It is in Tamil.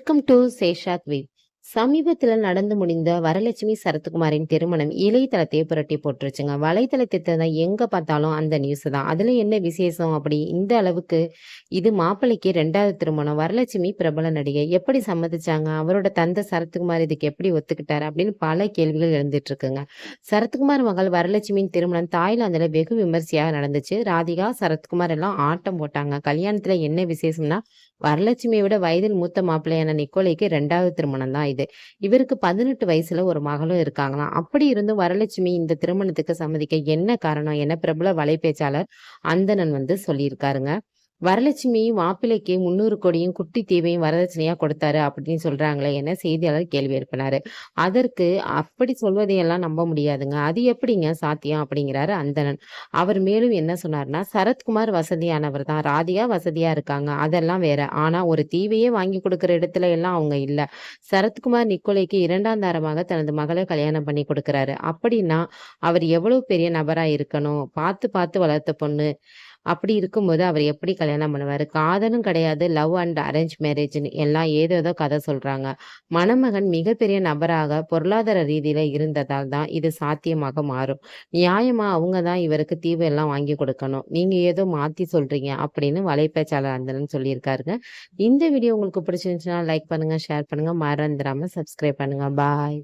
Welcome to சேஷாத் wheel. சமீபத்தில் நடந்து முடிந்த வரலட்சுமி சரத்குமாரின் திருமணம் இணையதளத்தையே புரட்டி போட்டுருச்சுங்க. வலைத்தளத்தை தான் எங்க பார்த்தாலும் அந்த நியூஸ் தான். அதுல என்ன விசேஷம் அப்படி இந்த அளவுக்கு இது மாப்பிள்ளைக்கு 2வது திருமணம். வரலட்சுமி பிரபல நடிகை எப்படி சம்மதிச்சாங்க? அவரோட தந்தை சரத்குமார் இதுக்கு எப்படி ஒத்துக்கிட்டாரு? அப்படின்னு பல கேள்விகள் எழுந்துட்டு இருக்குங்க. சரத்குமார் மகள் வரலட்சுமியின் திருமணம் தாய்லாந்துல வெகு விமர்சையாக நடந்துச்சு. ராதிகா சரத்குமார் எல்லாம் ஆட்டம் போட்டாங்க. கல்யாணத்துல என்ன விசேஷம்னா வரலட்சுமியை விட வயதில் மூத்த மாப்பிள்ளையான நிக்கோலைக்கு 2வது திருமணம் தான் இது. இவருக்கு 18 வயசுல ஒரு மகளும் இருக்காங்களாம். அப்படி இருந்தும் வரலட்சுமி இந்த திருமணத்துக்கு சம்மதிக்க என்ன காரணம் என பிரபல வலைப்பேச்சாளர் அந்தணன் சொல்லியிருக்காருங்க. வரலட்சுமி மாப்பிள்ளைக்கு 300 கோடியும் குட்டி தீவையும் வரதட்சணையா கொடுத்தாரு அப்படின்னு சொல்றாங்களே என செய்தியாளர் கேள்வி எழுப்பினாரு. அதற்கு அப்படி சொல்வதையெல்லாம் நம்ப முடியாதுங்க. அது எப்படிங்க சாத்தியம் அப்படிங்கிறாரு அந்தணன். அவர் மேலும் என்ன சொன்னார்னா, சரத்குமார் வசதியானவர் தான், ராதிகா வசதியா இருக்காங்க, அதெல்லாம் வேற. ஆனா ஒரு தீவையே வாங்கி கொடுக்கிற இடத்துல எல்லாம் அவங்க இல்ல. சரத்குமார் நிக்கோலைக்கு 2ஆம் தாரமாக தனது மகளை கல்யாணம் பண்ணி கொடுக்கிறாரு. அப்படின்னா அவர் எவ்வளவு பெரிய நபரா இருக்கணும். பார்த்து பார்த்து வளர்த்த பொண்ணு. அப்படி இருக்கும்போது அவர் எப்படி கல்யாணம் பண்ணுவாரு? காதலும் கிடையாது, லவ் அண்ட் அரேஞ்ச் மேரேஜ்ன்னு எல்லாம் ஏதேதோ கதை சொல்றாங்க. மணமகன் மிகப்பெரிய நபராக பொருளாதார ரீதியில இருந்ததால் தான் இது சாத்தியமாக மாறும். நியாயமா அவங்க தான் இவருக்கு தீவு எல்லாம் வாங்கி கொடுக்கணும். நீங்க ஏதோ மாத்தி சொல்றீங்க அப்படின்னு வலைப்பேச்சாளர் அந்தனன் சொல்லியிருக்காருங்க. இந்த வீடியோ உங்களுக்கு பிடிச்சிருந்துச்சுன்னா லைக் பண்ணுங்க, ஷேர் பண்ணுங்க, மறந்துடாம சப்ஸ்கிரைப் பண்ணுங்க. பாய்.